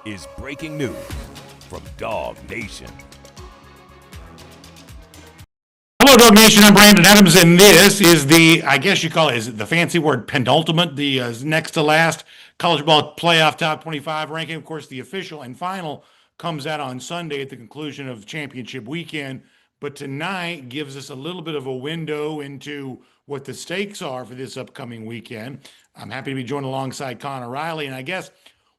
is breaking news from DawgNation. Hello, DawgNation. I'm Brandon Adams, and this is I guess you call it, is it the fancy word penultimate, the next to last college ball playoff top 25 ranking. Of course, the official and final comes out on Sunday at the conclusion of championship weekend. But tonight gives us a little bit of a window into what the stakes are for this upcoming weekend. I'm happy to be joined alongside Connor Riley, and I guess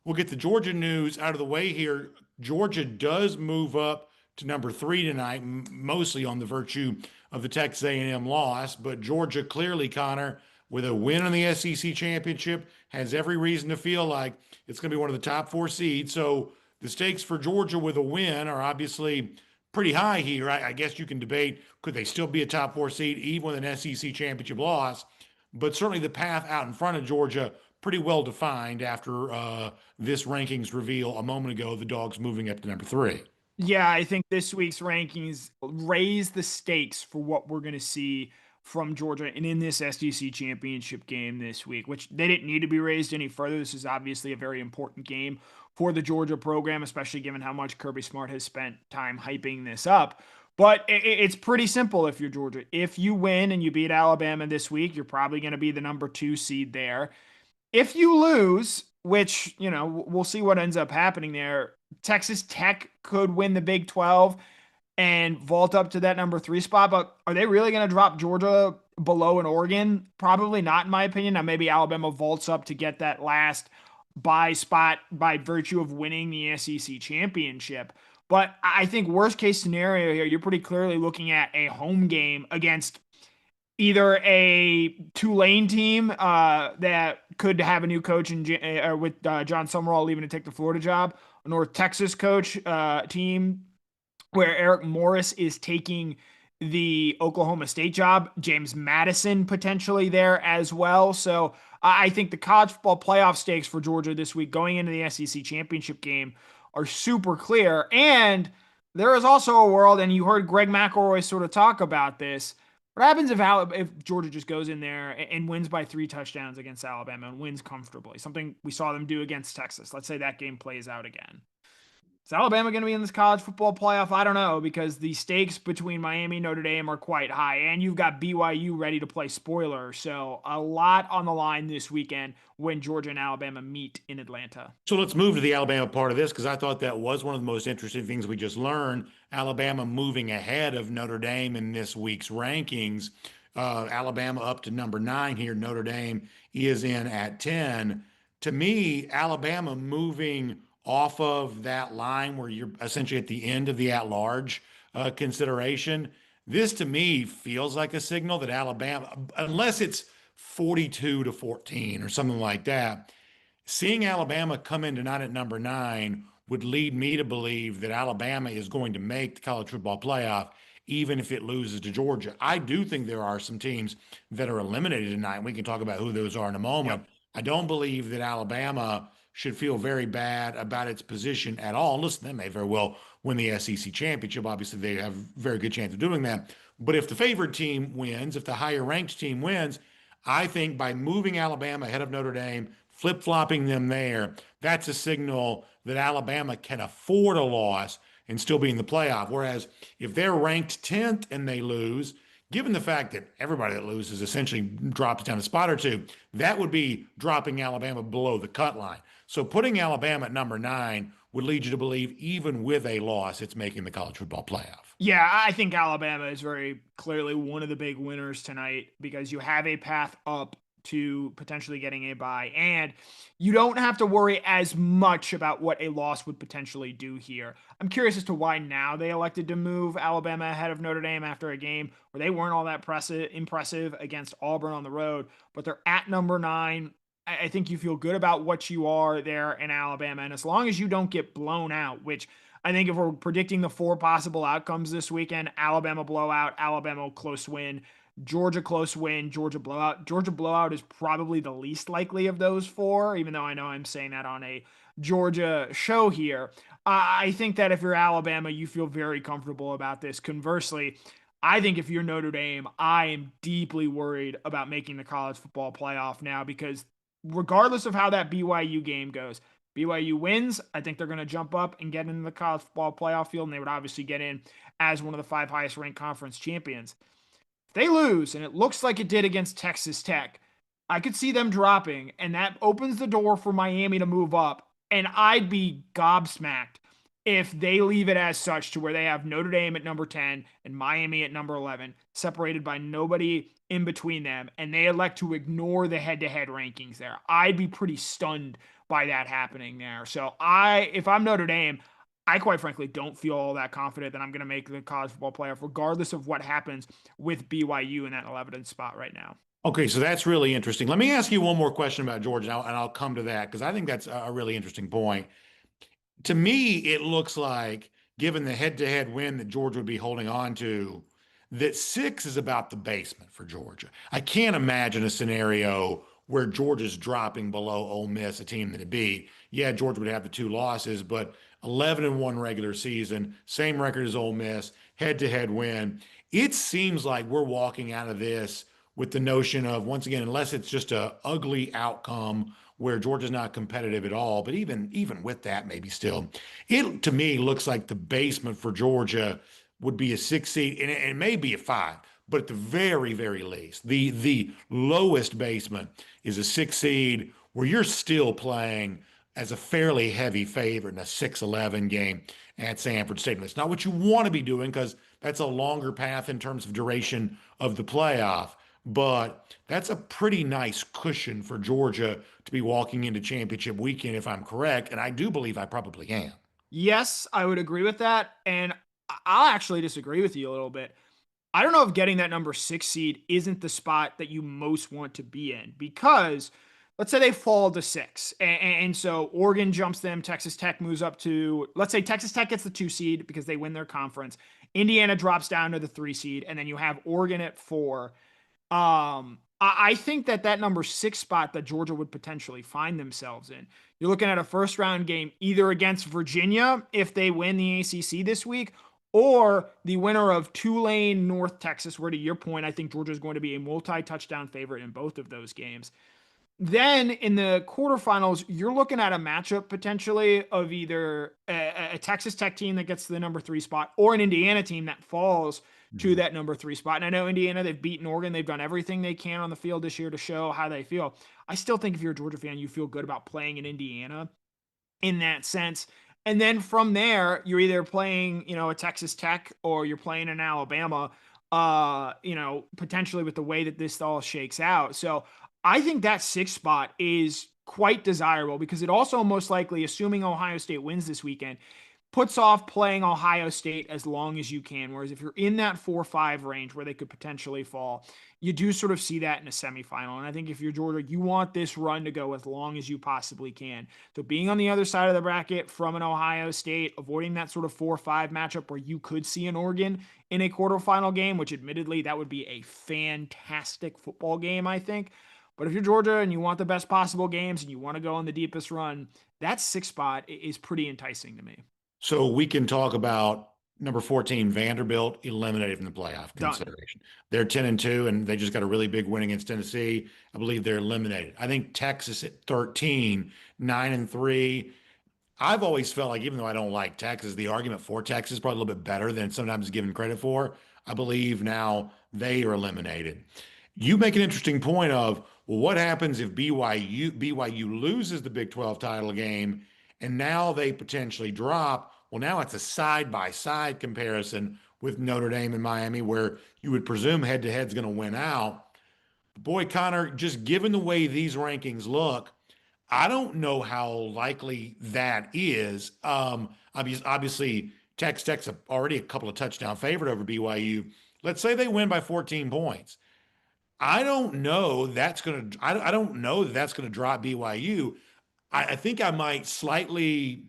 we'll get the Georgia news out of the way here. Georgia does move up to number 3 tonight, mostly on the virtue of the Texas A&M loss. But Georgia clearly, Connor, with a win in the SEC championship, has every reason to feel like it's going to be one of the top 4 seeds. So the stakes for Georgia with a win are obviously pretty high here. I guess you can debate, could they still be a top 4 seed even with an SEC championship loss? But certainly the path out in front of Georgia pretty well defined after this rankings reveal a moment ago, the Dogs moving up to number 3. Yeah, I think this week's rankings raise the stakes for what we're going to see from Georgia and in this SEC championship game this week, which they didn't need to be raised any further. This is obviously a very important game for the Georgia program, especially given how much Kirby Smart has spent time hyping this up. But it's pretty simple if you're Georgia. If you win and you beat Alabama this week, you're probably going to be the number 2 seed there. If you lose, which, we'll see what ends up happening there, Texas Tech could win the Big 12 and vault up to that number 3 spot. But are they really going to drop Georgia below an Oregon? Probably not, in my opinion. Now, maybe Alabama vaults up to get that last bye spot by virtue of winning the SEC championship. But I think worst case scenario here, you're pretty clearly looking at a home game against either a Tulane team that could have a new coach with John Summerall leaving to take the Florida job, a North Texas coach team where Eric Morris is taking the Oklahoma State job, James Madison potentially there as well. So I think the college football playoff stakes for Georgia this week going into the SEC championship game are super clear. And there is also a world, and you heard Greg McElroy sort of talk about this, what happens if Georgia just goes in there and wins by 3 touchdowns against Alabama and wins comfortably? Something we saw them do against Texas. Let's say that game plays out again. Is Alabama going to be in this college football playoff? I don't know, because the stakes between Miami and Notre Dame are quite high, and you've got BYU ready to play spoiler. So a lot on the line this weekend when Georgia and Alabama meet in Atlanta. So let's move to the Alabama part of this, because I thought that was one of the most interesting things we just learned. Alabama moving ahead of Notre Dame in this week's rankings. Alabama up to number 9 here. Notre Dame is in at 10. To me, Alabama moving off of that line where you're essentially at the end of the at-large consideration. This to me feels like a signal that Alabama, unless it's 42-14 or something like that, seeing Alabama come in tonight at number 9 would lead me to believe that Alabama is going to make the college football playoff, even if it loses to Georgia. I do think there are some teams that are eliminated tonight. We can talk about who those are in a moment. Yep. I don't believe that Alabama should feel very bad about its position at all. Listen, they may very well win the SEC championship. Obviously, they have a very good chance of doing that. But if the favored team wins, if the higher ranked team wins, I think by moving Alabama ahead of Notre Dame, flip-flopping them there, that's a signal that Alabama can afford a loss and still be in the playoff. Whereas if they're ranked 10th and they lose, given the fact that everybody that loses essentially drops down a spot or two, that would be dropping Alabama below the cut line. So putting Alabama at number 9 would lead you to believe even with a loss, it's making the college football playoff. Yeah, I think Alabama is very clearly one of the big winners tonight because you have a path up to potentially getting a bye, and you don't have to worry as much about what a loss would potentially do here. I'm curious as to why now they elected to move Alabama ahead of Notre Dame after a game where they weren't all that impressive against Auburn on the road, but they're at number 9. I think you feel good about what you are there in Alabama, and as long as you don't get blown out, which I think if we're predicting the 4 possible outcomes this weekend, Alabama blowout, Alabama close win, Georgia close win, Georgia blowout. Georgia blowout is probably the least likely of those 4, even though I know I'm saying that on a Georgia show here. I think that if you're Alabama, you feel very comfortable about this. Conversely, I think if you're Notre Dame, I am deeply worried about making the college football playoff now because regardless of how that BYU game goes, BYU wins, I think they're going to jump up and get into the college football playoff field, and they would obviously get in as one of the 5 highest ranked conference champions. If they lose, and it looks like it did against Texas Tech, I could see them dropping, and that opens the door for Miami to move up. And I'd be gobsmacked if they leave it as such to where they have Notre Dame at number 10 and Miami at number 11, separated by nobody in between them, and they elect to ignore the head-to-head rankings there. I'd be pretty stunned by that happening there. So if I'm Notre Dame, I quite frankly don't feel all that confident that I'm going to make the college football playoff, regardless of what happens with BYU in that 11th spot right now. Okay, so that's really interesting. Let me ask you one more question about Georgia, and I'll come to that because I think that's a really interesting point. To me, it looks like, given the head-to-head win that Georgia would be holding on to, that 6 is about the basement for Georgia. I can't imagine a scenario where Georgia's dropping below Ole Miss, a team that it beat. Yeah, Georgia would have the 2 losses, but 11-1 regular season, same record as Ole Miss, head-to-head win. It seems like we're walking out of this with the notion of, once again, unless it's just a ugly outcome where Georgia's not competitive at all, but even with that, maybe still, it to me looks like the basement for Georgia would be a 6 seed, and it may be a 5, but at the very, very least, the lowest basement is a 6 seed where you're still playing as a fairly heavy favorite in a 6-11 game at Sanford Stadium. It's not what you want to be doing because that's a longer path in terms of duration of the playoff. But that's a pretty nice cushion for Georgia to be walking into championship weekend, if I'm correct. And I do believe I probably am. Yes, I would agree with that. And I'll actually disagree with you a little bit. I don't know if getting that number 6 seed isn't the spot that you most want to be in, because let's say they fall to 6, and so Oregon jumps them, Texas Tech moves up to, let's say Texas Tech gets the 2 seed because they win their conference, Indiana drops down to the 3 seed, and then you have Oregon at 4. I think that number 6 spot that Georgia would potentially find themselves in, you're looking at a first round game either against Virginia if they win the ACC this week, or the winner of Tulane, North Texas, where, to your point, I think Georgia is going to be a multi-touchdown favorite in both of those games. Then in the quarterfinals, you're looking at a matchup potentially of either a Texas Tech team that gets to the number 3 spot or an Indiana team that falls to that number 3 spot. And I know Indiana, they've beaten Oregon. They've done everything they can on the field this year to show how they feel. I still think if you're a Georgia fan, you feel good about playing in Indiana in that sense. And then from there, you're either playing, a Texas Tech or you're playing in Alabama, potentially with the way that this all shakes out. So I think that 6th spot is quite desirable because it also most likely, assuming Ohio State wins this weekend, puts off playing Ohio State as long as you can. Whereas if you're in that 4-5 range where they could potentially fall, you do sort of see that in a semifinal. And I think if you're Georgia, you want this run to go as long as you possibly can. So being on the other side of the bracket from an Ohio State, avoiding that sort of 4-5 matchup where you could see an Oregon in a quarterfinal game, which admittedly that would be a fantastic football game, I think. But if you're Georgia and you want the best possible games and you want to go on the deepest run, that 6th spot is pretty enticing to me. So we can talk about number 14, Vanderbilt, eliminated from the playoff Done. consideration. They're 10-2, and they just got a really big win against Tennessee. I believe they're eliminated. I think Texas at 13, 9-3. I've always felt like, even though I don't like Texas, the argument for Texas is probably a little bit better than sometimes given credit for. I believe now they are eliminated. You make an interesting point of, well, what happens if BYU loses the Big 12 title game and now they potentially drop? Well, now it's a side-by-side comparison with Notre Dame and Miami where you would presume head-to-head is going to win out. Boy, Connor, just given the way these rankings look, I don't know how likely that is. Obviously, Tech's already a couple of touchdown favorite over BYU. Let's say they win by 14 points. I don't know I don't know that that's gonna drop BYU. I think I might slightly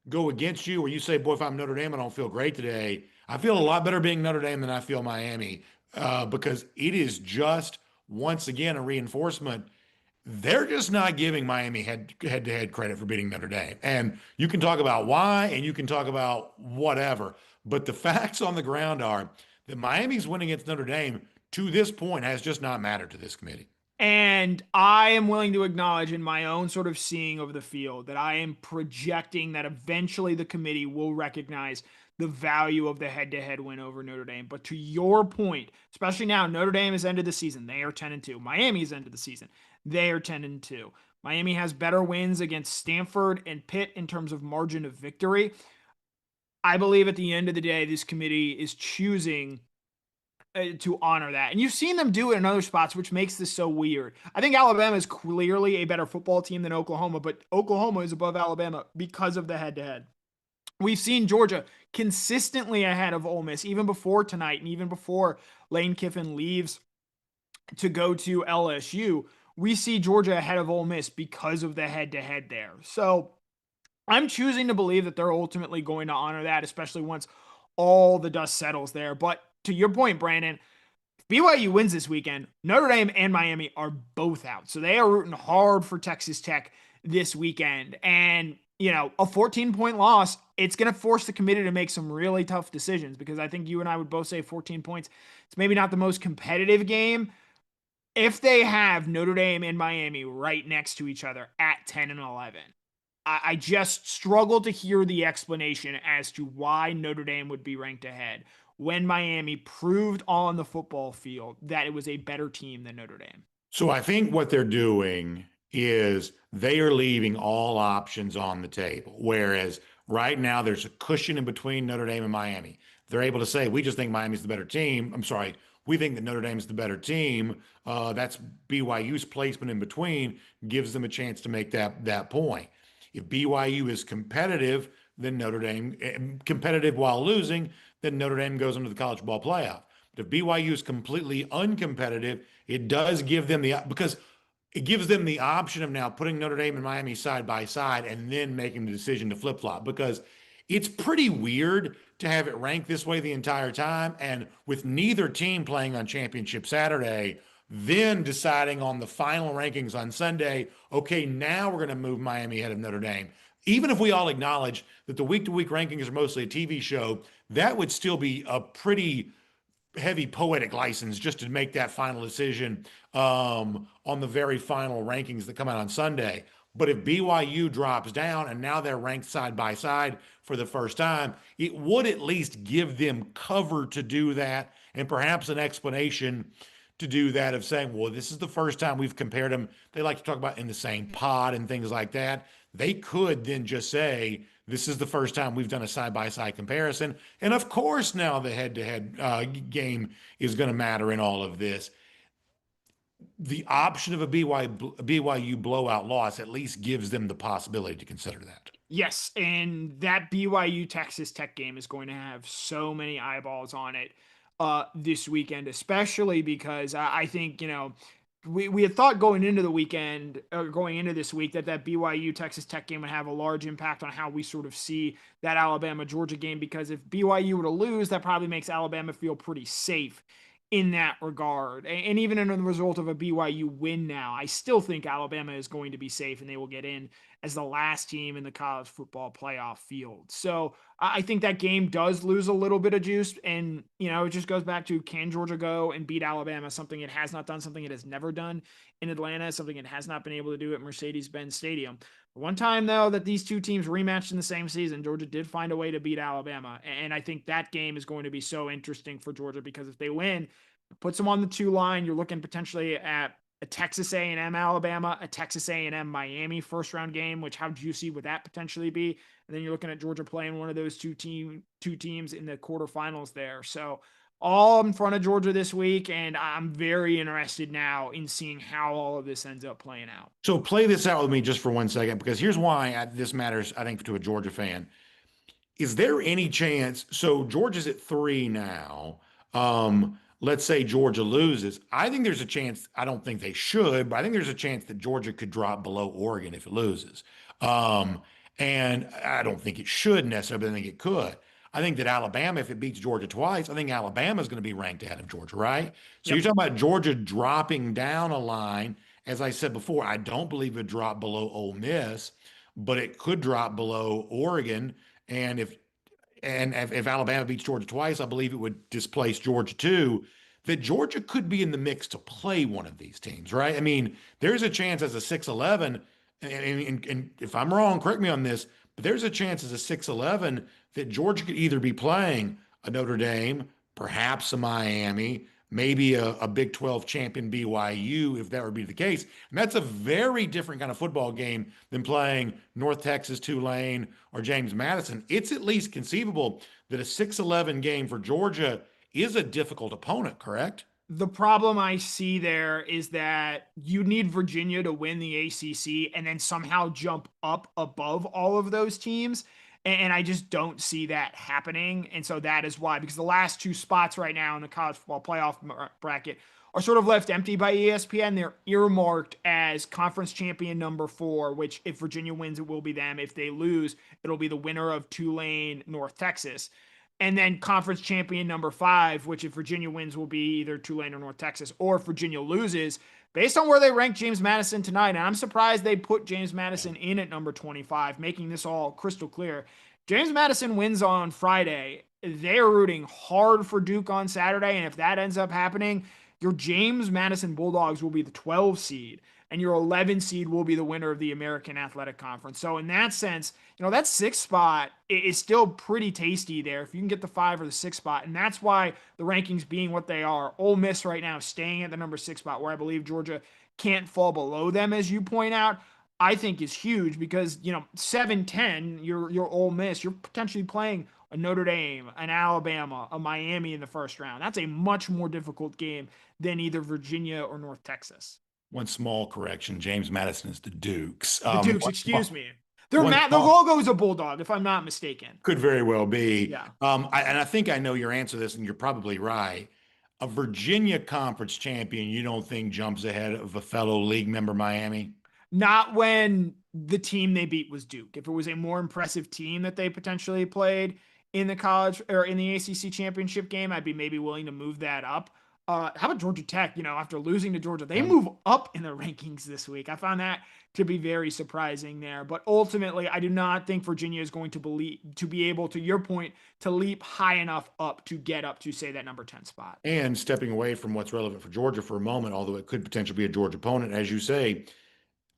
go against you where you say, boy, if I'm Notre Dame, I don't feel great today. I feel a lot better being Notre Dame than I feel Miami, because it is just, once again, a reinforcement. They're just not giving Miami head-to-head credit for beating Notre Dame. And you can talk about why, and you can talk about whatever, but the facts on the ground are that Miami's win against Notre Dame to this point has just not mattered to this committee. And I am willing to acknowledge in my own sort of seeing of the field that I am projecting that eventually the committee will recognize the value of the head-to-head win over Notre Dame. But to your point, especially now, Notre Dame has ended the season. They are 10-2. Miami has ended the season. They are 10-2. Miami has better wins against Stanford and Pitt in terms of margin of victory. I believe at the end of the day, this committee is choosing to honor that. And you've seen them do it in other spots, which makes this so weird. I think Alabama is clearly a better football team than Oklahoma, but Oklahoma is above Alabama because of the head-to-head. We've seen Georgia consistently ahead of Ole Miss, even before tonight and even before Lane Kiffin leaves to go to LSU. We see Georgia ahead of Ole Miss because of the head-to-head there. So I'm choosing to believe that they're ultimately going to honor that, especially once all the dust settles there. But to your point, Brandon, if BYU wins this weekend, Notre Dame and Miami are both out. So they are rooting hard for Texas Tech this weekend. And, you know, a 14-point loss, it's going to force the committee to make some really tough decisions, because I think you and I would both say 14 points. It's maybe not the most competitive game. If they have Notre Dame and Miami right next to each other at 10 and 11, I just struggle to hear the explanation as to why Notre Dame would be ranked ahead when Miami proved on the football field that it was a better team than Notre Dame. So I think what they're doing is they are leaving all options on the table. Whereas right now there's a cushion in between Notre Dame and Miami. They're able to say, we just think Miami's the better team. I'm sorry, we think that Notre Dame's the better team. That's BYU's placement in between gives them a chance to make that point. If BYU is competitive, then Notre Dame competitive while losing, then Notre Dame goes into the college football playoff. But if BYU is completely uncompetitive, it does give them because it gives them the option of now putting Notre Dame and Miami side by side and then making the decision to flip flop, because it's pretty weird to have it ranked this way the entire time. And with neither team playing on championship Saturday, then deciding on the final rankings on Sunday, okay, now we're going to move Miami ahead of Notre Dame. Even if we all acknowledge that the week-to-week rankings are mostly a TV show, that would still be a pretty heavy poetic license just to make that final decision on the very final rankings that come out on Sunday. But if BYU drops down and now they're ranked side by side for the first time, it would at least give them cover to do that, and perhaps an explanation to do that of saying, well, this is the first time we've compared them. They like to talk about in the same pod and things like that. They could then just say, this is the first time we've done a side-by-side comparison. And of course, now the head-to-head game is going to matter in all of this. The option of a BYU blowout loss at least gives them the possibility to consider that. Yes, and that BYU Texas Tech game is going to have so many eyeballs on it this weekend, especially because I think, you know, we had thought going into the weekend, or going into this week, that BYU Texas Tech game would have a large impact on how we sort of see that Alabama Georgia game, because if BYU were to lose, that probably makes Alabama feel pretty safe in that regard. And even in the result of a BYU win now, I still think Alabama is going to be safe and they will get in as the last team in the college football playoff field. So I think that game does lose a little bit of juice. And, you know, it just goes back to, can Georgia go and beat Alabama? Something it has not done, something it has never done in Atlanta, something it has not been able to do at Mercedes-Benz Stadium. One time, though, that these two teams rematched in the same season, Georgia did find a way to beat Alabama. And I think that game is going to be so interesting for Georgia, because if they win, it puts them on the 2 line. You're looking potentially at a Texas A&M Alabama, a Texas A&M Miami first round game, which how juicy would that potentially be? And then you're looking at Georgia playing one of those two teams in the quarterfinals there. So all in front of Georgia this week, and I'm very interested now in seeing how all of this ends up playing out. So play this out with me just for 1 second, because here's why this matters, I think, to a Georgia fan. Is there any chance? So Georgia's at 3 now. Let's say Georgia loses. I think there's a chance. I don't think they should, but I think there's a chance that Georgia could drop below Oregon if it loses. And I don't think it should necessarily, but I think it could. I think that Alabama, if it beats Georgia twice, I think Alabama is going to be ranked ahead of Georgia, right? So Yep. you're talking about Georgia dropping down a line. As I said before, I don't believe it dropped below Ole Miss, but it could drop below Oregon. And if Alabama beats Georgia twice, I believe it would displace Georgia too. that Georgia could be in the mix to play one of these teams, right? I mean, there's a chance as a 6-11, and if I'm wrong, correct me on this, but there's a chance as a 6-11 that Georgia could either be playing a Notre Dame, perhaps a Miami, maybe a Big 12 champion BYU, if that would be the case. And that's a very different kind of football game than playing North Texas, Tulane, or James Madison. It's at least conceivable that a 6-11 game for Georgia is a difficult opponent, correct? The problem I see there is that you need Virginia to win the ACC and then somehow jump up above all of those teams. And I just don't see that happening. And so that is why, because the last two spots right now in the college football playoff bracket are sort of left empty by ESPN. They're earmarked as conference champion number 4, which if Virginia wins, it will be them. If they lose, it'll be the winner of Tulane, North Texas. And then conference champion number 5, which if Virginia wins will be either Tulane or North Texas, or if Virginia loses, based on where they rank James Madison tonight. And I'm surprised they put James Madison in at number 25, making this all crystal clear. James Madison wins on Friday. They're rooting hard for Duke on Saturday. And if that ends up happening, your James Madison Bulldogs will be the 12 seed and your 11 seed will be the winner of the American Athletic Conference. So in that sense, that 6th spot is still pretty tasty there if you can get the 5 or the 6 spot. And that's why the rankings being what they are, Ole Miss right now staying at the number 6 spot, where I believe Georgia can't fall below them, as you point out, I think is huge because, 7-10, you're Ole Miss, you're potentially playing a Notre Dame, an Alabama, a Miami in the first round. That's a much more difficult game than either Virginia or North Texas. One small correction: James Madison is the Dukes. The Dukes, excuse me. Their one logo is a bulldog, if I'm not mistaken. Could very well be. Yeah. And I think I know your answer to this, and you're probably right. A Virginia conference champion, you don't think jumps ahead of a fellow league member, Miami? Not when the team they beat was Duke. If it was a more impressive team that they potentially played in the college or in the ACC championship game, I'd be maybe willing to move that up. How about Georgia Tech? After losing to Georgia, they move up in the rankings this week. I found that to be very surprising there. But ultimately, I do not think Virginia is going to be able, to your point, to leap high enough up to get up to, say, that number 10 spot. And stepping away from what's relevant for Georgia for a moment, although it could potentially be a Georgia opponent, as you say,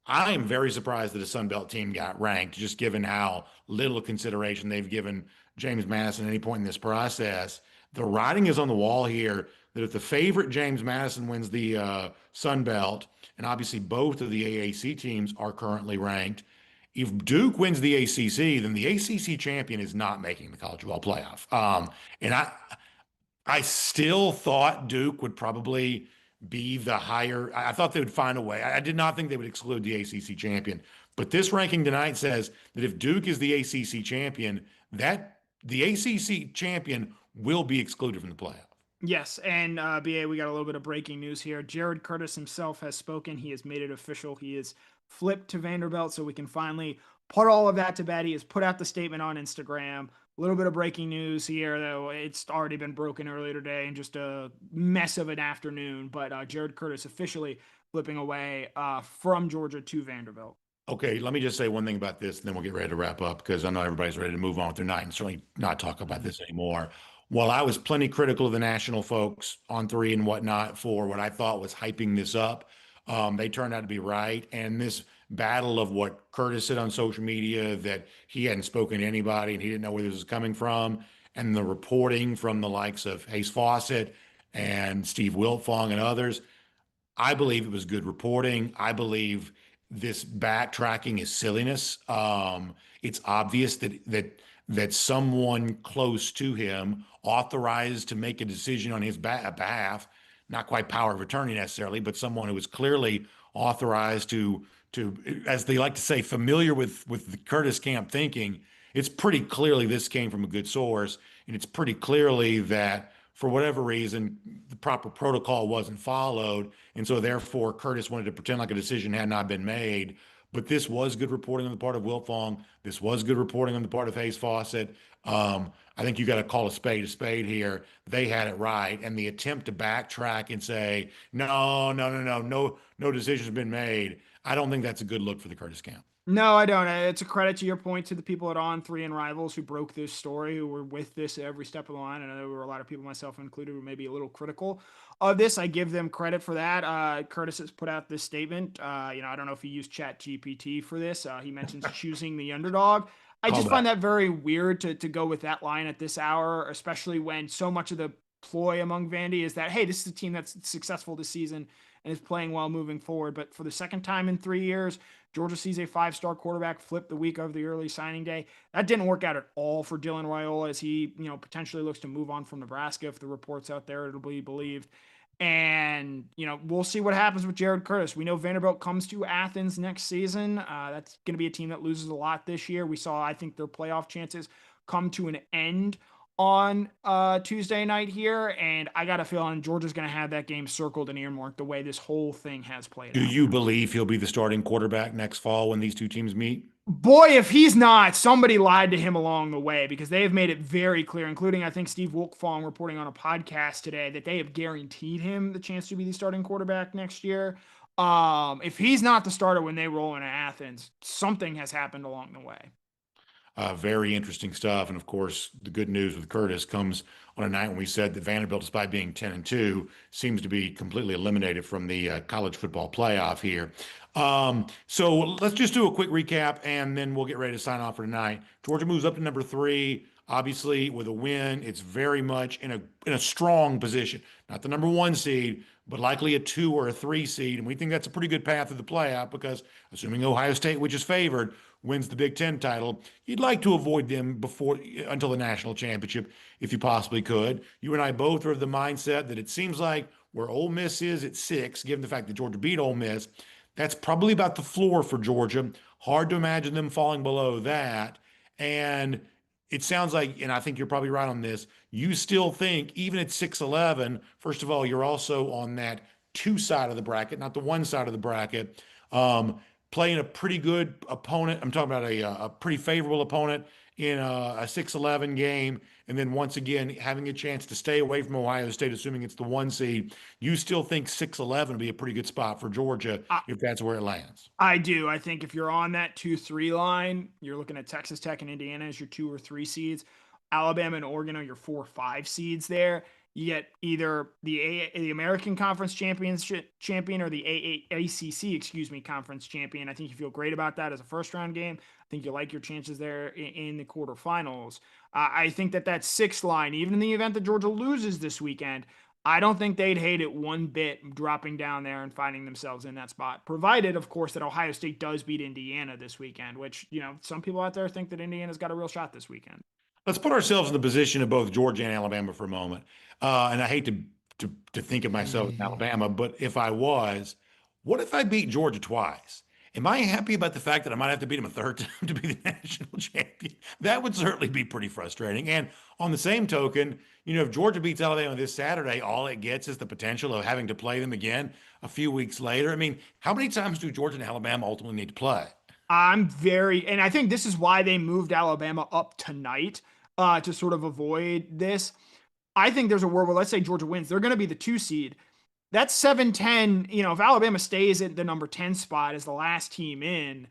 I am very surprised that a Sun Belt team got ranked, just given how little consideration they've given James Madison at any point in this process. The writing is on the wall here that if the favorite James Madison wins the Sun Belt, and obviously both of the AAC teams are currently ranked, if Duke wins the ACC, then the ACC champion is not making the college football playoff. And I still thought Duke would probably be the higher. I thought they would find a way. I did not think they would exclude the ACC champion. But this ranking tonight says that if Duke is the ACC champion, that the ACC champion will be excluded from the playoff. Yes, and BA, we got a little bit of breaking news here. Jared Curtis himself has spoken. He has made it official. He is flipped to Vanderbilt, so we can finally put all of that to bed. He has put out the statement on Instagram. A little bit of breaking news here, though. It's already been broken earlier today and just a mess of an afternoon. But Jared Curtis officially flipping away from Georgia to Vanderbilt. Okay, let me just say one thing about this, and then we'll get ready to wrap up because I know everybody's ready to move on with their night and certainly not talk about this anymore. While I was plenty critical of the national folks on 3 and whatnot for what I thought was hyping this up, they turned out to be right. And this battle of what Curtis said on social media, that he hadn't spoken to anybody and he didn't know where this was coming from, and the reporting from the likes of Hayes Fawcett and Steve Wiltfong and others, I believe it was good reporting. I believe this backtracking is silliness. It's obvious that someone close to him, authorized to make a decision on his behalf, not quite power of attorney necessarily, but someone who was clearly authorized to, as they like to say, familiar with the Curtis camp thinking. It's pretty clearly this came from a good source, and it's pretty clearly that for whatever reason, the proper protocol wasn't followed. And so therefore Curtis wanted to pretend like a decision had not been made. But this was good reporting on the part of Wiltfong. This was good reporting on the part of Hayes Fawcett. I think you got to call a spade here. They had it right. And the attempt to backtrack and say, no decision's been made, I don't think that's a good look for the Curtis camp. No, I don't. It's a credit to your point to the people at On Three and Rivals who broke this story, who were with this every step of the line. I know there were a lot of people, myself included, who may be a little critical of this. I give them credit for that. Curtis has put out this statement. I don't know if he used Chat GPT for this. He mentions choosing the underdog. I Call just find back. that very weird to go with that line at this hour, especially when so much of the ploy among Vandy is that, hey, this is a team that's successful this season and is playing well moving forward. But for the second time in 3 years, Georgia sees a five-star quarterback flip the week of the early signing day. That didn't work out at all for Dylan Raiola as he, potentially looks to move on from Nebraska if the reports out there it'll be believed. And, we'll see what happens with Jared Curtis. We know Vanderbilt comes to Athens next season. That's going to be a team that loses a lot this year. We saw, I think, their playoff chances come to an end on Tuesday night here. And I got a feeling Georgia's going to have that game circled and earmarked the way this whole thing has played Do out. you believe he'll be the starting quarterback next fall when these two teams meet? Boy, if he's not, somebody lied to him along the way because they have made it very clear, including I think Steve Wilkfong reporting on a podcast today, that they have guaranteed him the chance to be the starting quarterback next year. If he's not the starter when they roll into Athens, something has happened along the way. Very interesting stuff. And of course, the good news with Curtis comes on a night when we said that Vanderbilt, despite being 10-2, seems to be completely eliminated from the college football playoff here. So let's just do a quick recap and then we'll get ready to sign off for tonight. Georgia moves up to number 3. Obviously, with a win, it's very much in a strong position. Not the number 1 seed, but likely a 2 or a 3 seed. And we think that's a pretty good path to the playoff because assuming Ohio State, which is favored, wins the Big Ten title, you'd like to avoid them until the national championship if you possibly could. You and I both are of the mindset that it seems like where Ole Miss is at 6, given the fact that Georgia beat Ole Miss, that's probably about the floor for Georgia. Hard to imagine them falling below that. And it sounds like, and I think you're probably right on this, you still think, even at 6-11, first of all, you're also on that 2 side of the bracket, not the 1 side of the bracket. Playing a pretty good opponent. I'm talking about a pretty favorable opponent in a 6-11 game. And then once again, having a chance to stay away from Ohio State, assuming it's the 1 seed. You still think 6-11 would be a pretty good spot for Georgia if that's where it lands. I do. I think if you're on that 2-3 line, you're looking at Texas Tech and Indiana as your 2 or 3 seeds. Alabama and Oregon are your 4 or 5 seeds there. You get either the American Conference Championship champion or the ACC, conference champion. I think you feel great about that as a first round game. I think you like your chances there in the quarterfinals. I think that 6th line, even in the event that Georgia loses this weekend, I don't think they'd hate it one bit dropping down there and finding themselves in that spot, provided, of course, that Ohio State does beat Indiana this weekend, which, some people out there think that Indiana's got a real shot this weekend. Let's put ourselves in the position of both Georgia and Alabama for a moment. And I hate to think of myself in Alabama, but if I was, what if I beat Georgia twice? Am I happy about the fact that I might have to beat them a third time to be the national champion? That would certainly be pretty frustrating. And on the same token, if Georgia beats Alabama this Saturday, all it gets is the potential of having to play them again a few weeks later. I mean, how many times do Georgia and Alabama ultimately need to play? And I think this is why they moved Alabama up tonight to sort of avoid this. I think there's a world where, let's say Georgia wins, they're going to be the 2 seed. That's 7-10. If Alabama stays at the number 10 spot as the last team in,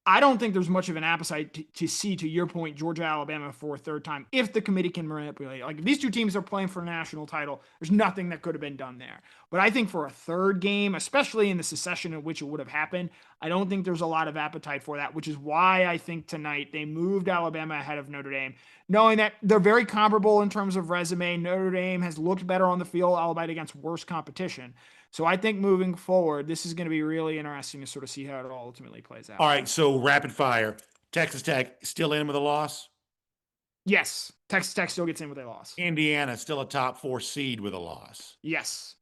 I don't think there's much of an appetite to see, to your point, Georgia, Alabama for a third time if the committee can manipulate. Like if these 2 teams are playing for a national title, there's nothing that could have been done there. But I think for a third game, especially in the succession in which it would have happened, I don't think there's a lot of appetite for that, which is why I think tonight they moved Alabama ahead of Notre Dame, knowing that they're very comparable in terms of resume. Notre Dame has looked better on the field, albeit against worse competition. So I think moving forward, this is going to be really interesting to sort of see how it all ultimately plays out. All right, so rapid fire. Texas Tech still in with a loss. Yes, Texas Tech still gets in with a loss. Indiana still a top 4 seed with a loss. Yes.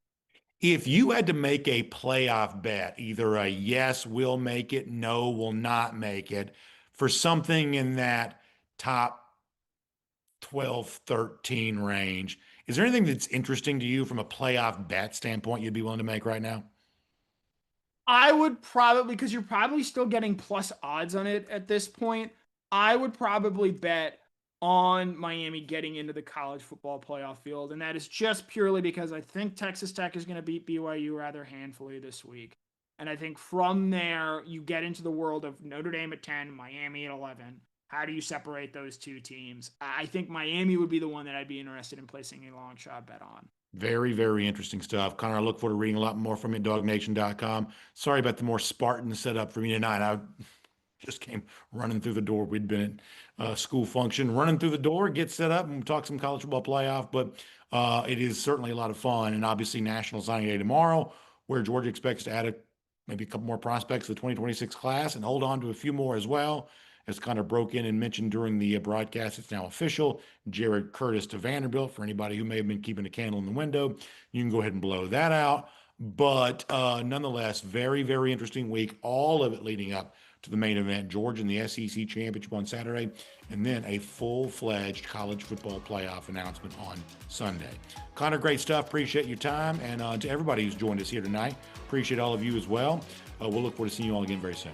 If you had to make a playoff bet, either a yes, we'll make it, no, will not make it, for something in that top 12, 13 range, is there anything that's interesting to you from a playoff bet standpoint you'd be willing to make right now? I would probably, because you're probably still getting plus odds on it at this point, I would probably bet on Miami getting into the college football playoff field. And that is just purely because I think Texas Tech is going to beat BYU rather handfully this week. And I think from there, you get into the world of Notre Dame at 10, Miami at 11. How do you separate those two teams? I think Miami would be the one that I'd be interested in placing a long shot bet on. Very, very interesting stuff. Connor, I look forward to reading a lot more from you at DawgNation.com. Sorry about the more Spartan setup for me tonight. I just came running through the door. We'd been at a school function, running through the door, get set up, and talk some college football playoff. But it is certainly a lot of fun. And obviously, National Signing Day tomorrow, where Georgia expects to add maybe a couple more prospects to the 2026 class and hold on to a few more as well. As Connor broke in and mentioned during the broadcast, it's now official. Jared Curtis to Vanderbilt. For anybody who may have been keeping a candle in the window, you can go ahead and blow that out. But nonetheless, very, very interesting week. All of it leading up to the main event, Georgia and the SEC Championship on Saturday, and then a full-fledged college football playoff announcement on Sunday. Connor, great stuff. Appreciate your time. And to everybody who's joined us here tonight, appreciate all of you as well. We'll look forward to seeing you all again very soon.